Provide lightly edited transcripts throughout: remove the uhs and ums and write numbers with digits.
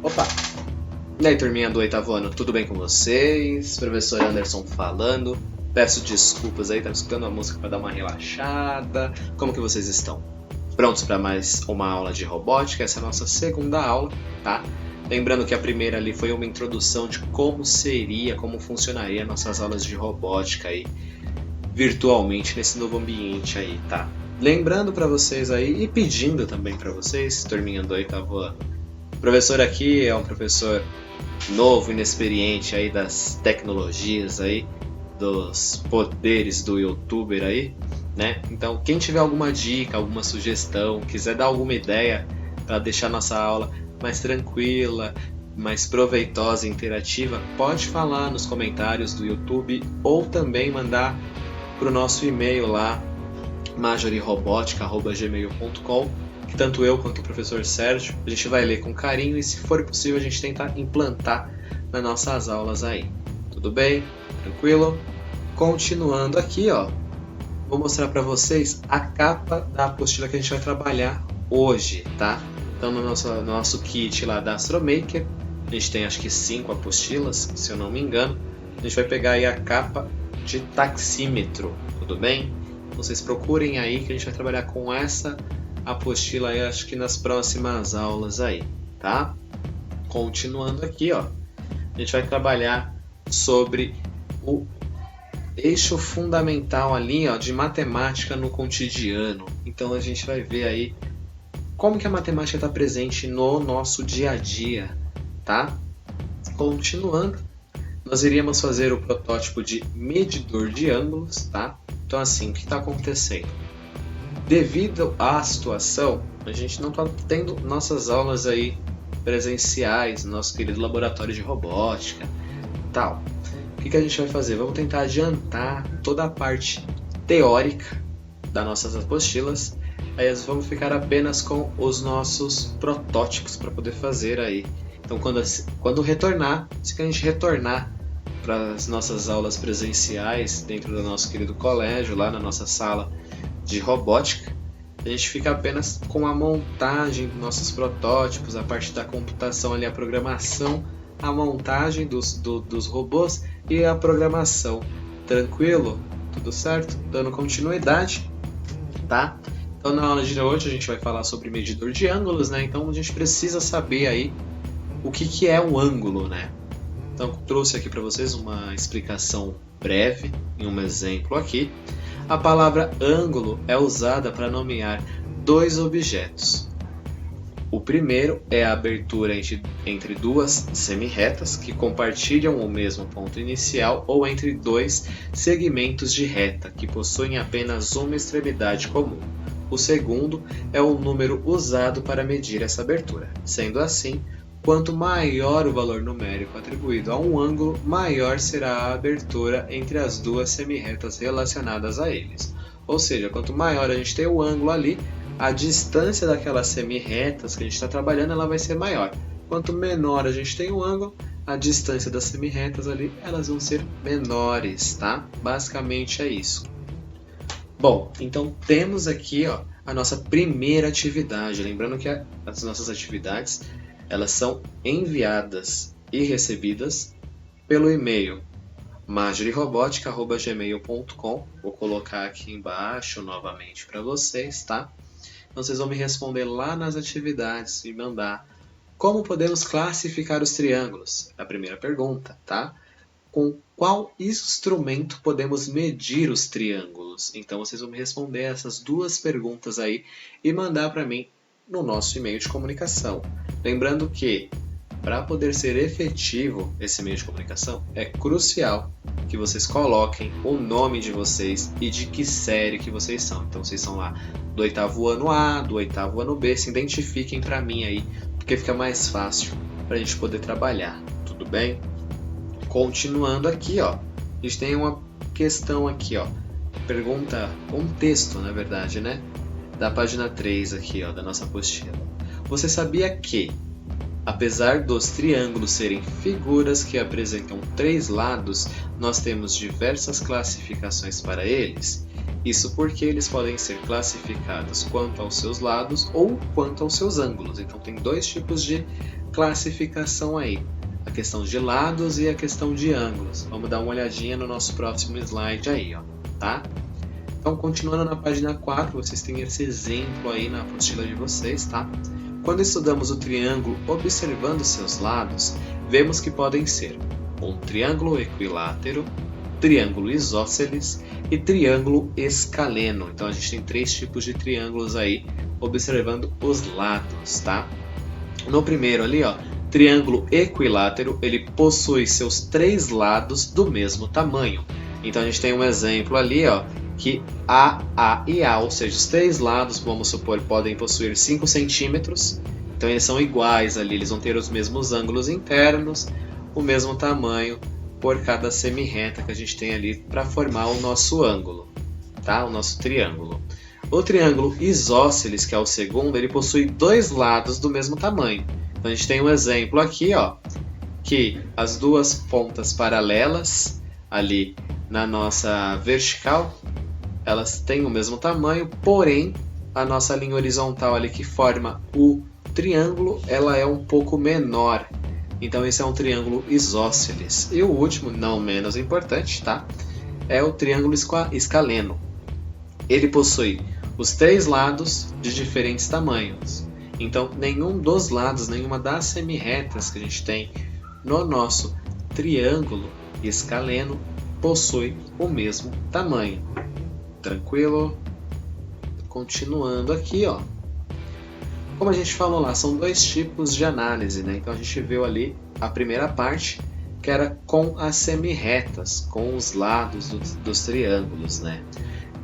Opa! E aí, turminha do oitavo ano, tudo bem com vocês? Professor Anderson falando. Peço desculpas aí, tava escutando a música para dar uma relaxada. Como que vocês estão? Prontos para mais uma aula de robótica? Essa é a nossa segunda aula, tá? Lembrando que a primeira ali foi uma introdução de como funcionaria nossas aulas de robótica aí, virtualmente nesse novo ambiente aí, tá? Lembrando para vocês aí e pedindo também para vocês, turminha do oitavo ano. O professor aqui é um professor novo, inexperiente aí das tecnologias aí, dos poderes do youtuber aí, né? Então, quem tiver alguma dica, alguma sugestão, quiser dar alguma ideia para deixar nossa aula mais tranquila, mais proveitosa e interativa, pode falar nos comentários do YouTube ou também mandar para o nosso e-mail lá, majorirobotica@gmail.com, que tanto eu quanto o professor Sérgio a gente vai ler com carinho e, se for possível, a gente tenta implantar nas nossas aulas aí. Tudo bem? Tranquilo? Continuando aqui, ó, vou mostrar para vocês a capa da apostila que a gente vai trabalhar hoje, tá? Então, no nosso kit lá da Astromaker, a gente tem acho que 5 apostilas, se eu não me engano. A gente vai pegar aí a capa de taxímetro, tudo bem? Vocês procurem aí que a gente vai trabalhar com essa apostila aí, acho que nas próximas aulas aí, tá? Continuando aqui, ó, a gente vai trabalhar sobre o eixo fundamental ali, ó, de matemática no cotidiano. Então a gente vai ver aí como que a matemática está presente no nosso dia a dia, tá? Continuando, nós iríamos fazer o protótipo de medidor de ângulos, tá? Então assim, o que está acontecendo? Devido à situação, a gente não está tendo nossas aulas aí presenciais no nosso querido laboratório de robótica e tal. O que a gente vai fazer? Vamos tentar adiantar toda a parte teórica das nossas apostilas. Aí vamos ficar apenas com os nossos protótipos para poder fazer aí. Então quando retornar, se a gente retornar para as nossas aulas presenciais dentro do nosso querido colégio, lá na nossa sala de robótica, a gente fica apenas com a montagem dos nossos protótipos, a parte da computação ali, a programação, a montagem dos robôs e a programação. Tranquilo? Tudo certo? Dando continuidade, tá? Então na aula de hoje a gente vai falar sobre medidor de ângulos, né? Então a gente precisa saber aí o que é um ângulo, né? Então trouxe aqui para vocês uma explicação breve em um exemplo aqui. A palavra ângulo é usada para nomear dois objetos. O primeiro é a abertura entre duas semirretas que compartilham o mesmo ponto inicial, ou entre dois segmentos de reta que possuem apenas uma extremidade comum. O segundo é o número usado para medir essa abertura. Sendo assim, quanto maior o valor numérico atribuído a um ângulo, maior será a abertura entre as duas semirretas relacionadas a eles. Ou seja, quanto maior a gente tem o ângulo ali, a distância daquelas semirretas que a gente está trabalhando ela vai ser maior. Quanto menor a gente tem o ângulo, a distância das semirretas ali elas vão ser menores, tá? Basicamente é isso. Bom, então temos aqui, ó, a nossa primeira atividade. Lembrando que as nossas atividades elas são enviadas e recebidas pelo e-mail majorirobotica@gmail.com. Vou colocar aqui embaixo novamente para vocês, tá? Então vocês vão me responder lá nas atividades e mandar como podemos classificar os triângulos. A primeira pergunta, tá? Com qual instrumento podemos medir os triângulos? Então vocês vão me responder essas duas perguntas aí e mandar para mim no nosso e-mail de comunicação. Lembrando que, para poder ser efetivo esse meio de comunicação, é crucial que vocês coloquem o nome de vocês e de que série que vocês são. Então vocês são lá do oitavo ano A, do oitavo ano B, se identifiquem para mim aí, porque fica mais fácil para a gente poder trabalhar, tudo bem? Continuando aqui, ó, a gente tem uma questão aqui, ó, pergunta, um texto na verdade, né? Da página 3 aqui, ó, da nossa apostila. Você sabia que, apesar dos triângulos serem figuras que apresentam três lados, nós temos diversas classificações para eles? Isso porque eles podem ser classificados quanto aos seus lados ou quanto aos seus ângulos. Então tem dois tipos de classificação aí. A questão de lados e a questão de ângulos. Vamos dar uma olhadinha no nosso próximo slide aí, ó, tá? Então, continuando na página 4, vocês têm esse exemplo aí na apostila de vocês, tá? Quando estudamos o triângulo observando seus lados, vemos que podem ser um triângulo equilátero, triângulo isósceles e triângulo escaleno. Então, a gente tem três tipos de triângulos aí observando os lados, tá? No primeiro ali, ó, triângulo equilátero, ele possui seus três lados do mesmo tamanho. Então, a gente tem um exemplo ali, ó, que A e A, ou seja, os três lados, vamos supor, podem possuir 5 centímetros, então eles são iguais ali, eles vão ter os mesmos ângulos internos, o mesmo tamanho por cada semirreta que a gente tem ali para formar o nosso ângulo, tá? O nosso triângulo. O triângulo isósceles, que é o segundo, ele possui dois lados do mesmo tamanho. Então a gente tem um exemplo aqui, ó, que as duas pontas paralelas ali na nossa vertical, elas têm o mesmo tamanho, porém a nossa linha horizontal ali que forma o triângulo, ela é um pouco menor. Então esse é um triângulo isósceles. E o último, não menos importante, tá? É o triângulo escaleno. Ele possui os três lados de diferentes tamanhos. Então nenhum dos lados, nenhuma das semirretas que a gente tem no nosso triângulo escaleno possui o mesmo tamanho. Tranquilo? Continuando aqui, ó. Como a gente falou lá, são dois tipos de análise, né? Então a gente viu ali a primeira parte, que era com as semirretas, com os lados dos triângulos, né?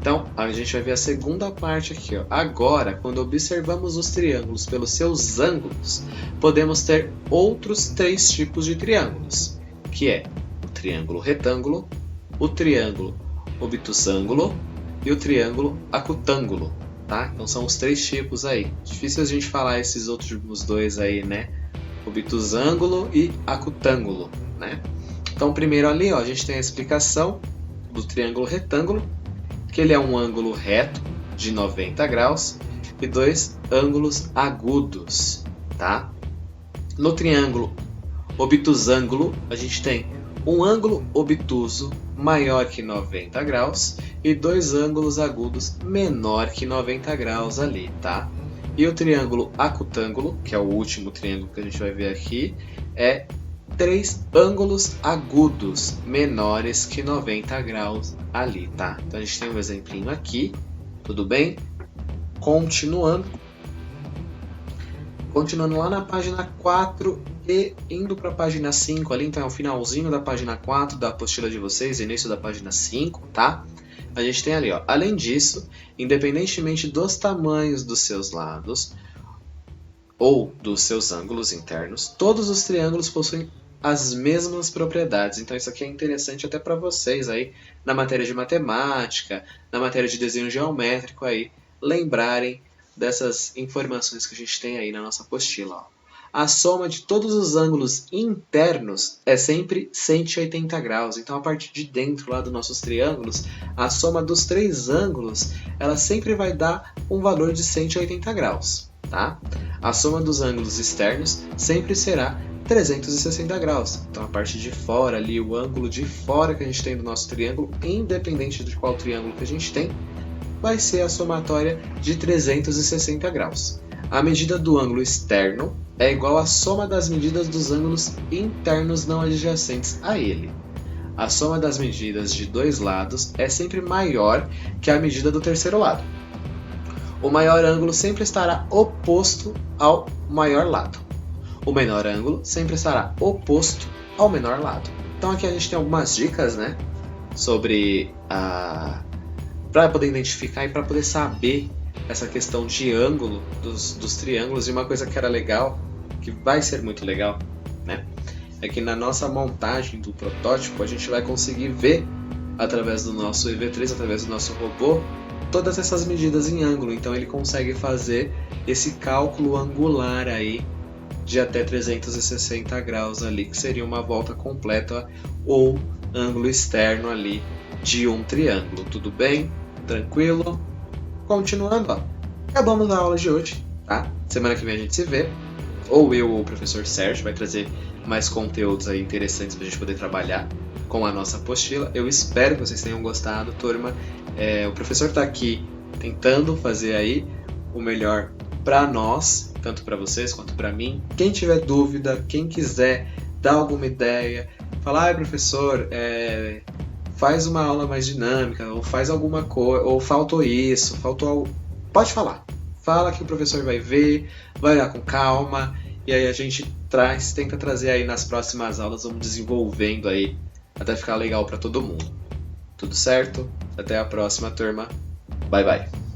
Então a gente vai ver a segunda parte aqui, ó. Agora, quando observamos os triângulos pelos seus ângulos, podemos ter outros três tipos de triângulos, que é o triângulo retângulo, o triângulo obtusângulo e o triângulo acutângulo, tá? Então são os três tipos aí. Difícil a gente falar esses outros dois aí, né? Obtusângulo e acutângulo, né? Então primeiro ali, ó, a gente tem a explicação do triângulo retângulo, que ele é um ângulo reto de 90 graus e dois ângulos agudos, tá? No triângulo obtusângulo, a gente tem um ângulo obtuso maior que 90 graus e dois ângulos agudos menor que 90 graus ali, tá? E o triângulo acutângulo, que é o último triângulo que a gente vai ver aqui, é três ângulos agudos menores que 90 graus ali, tá? Então a gente tem um exemplinho aqui, tudo bem? Continuando lá na página 4 e indo para a página 5 ali, então é o finalzinho da página 4 da apostila de vocês, início da página 5, tá? A gente tem ali, ó, além disso, independentemente dos tamanhos dos seus lados ou dos seus ângulos internos, todos os triângulos possuem as mesmas propriedades. Então isso aqui é interessante até para vocês aí na matéria de matemática, na matéria de desenho geométrico aí, lembrarem dessas informações que a gente tem aí na nossa apostila, ó. A soma de todos os ângulos internos é sempre 180 graus. Então, a partir de dentro lá dos nossos triângulos, a soma dos três ângulos, ela sempre vai dar um valor de 180 graus, tá? A soma dos ângulos externos sempre será 360 graus. Então, a parte de fora ali, o ângulo de fora que a gente tem do nosso triângulo, independente de qual triângulo que a gente tem, vai ser a somatória de 360 graus. A medida do ângulo externo é igual à soma das medidas dos ângulos internos não adjacentes a ele. A soma das medidas de dois lados é sempre maior que a medida do terceiro lado. O maior ângulo sempre estará oposto ao maior lado. O menor ângulo sempre estará oposto ao menor lado. Então aqui a gente tem algumas dicas, né, sobre para poder identificar e para poder saber essa questão de ângulo dos triângulos. E uma coisa que era legal, que vai ser muito legal, né, é que na nossa montagem do protótipo a gente vai conseguir ver através do nosso EV3, através do nosso robô, todas essas medidas em ângulo. Então ele consegue fazer esse cálculo angular aí de até 360 graus ali, que seria uma volta completa ou ângulo externo ali de um triângulo, tudo bem? Tranquilo? Continuando, ó. Acabamos a aula de hoje, tá? Semana que vem a gente se vê. Ou eu ou o professor Sérgio vai trazer mais conteúdos aí interessantes pra gente poder trabalhar com a nossa apostila. Eu espero que vocês tenham gostado, turma. O professor tá aqui tentando fazer aí o melhor para nós, tanto para vocês quanto para mim. Quem tiver dúvida, quem quiser dar alguma ideia, falar, professor, faz uma aula mais dinâmica, ou faz alguma coisa, ou faltou isso, faltou... Pode falar. Fala que o professor vai ver, vai olhar com calma, e aí a gente tenta trazer aí nas próximas aulas, vamos desenvolvendo aí, até ficar legal para todo mundo. Tudo certo? Até a próxima, turma. Bye, bye.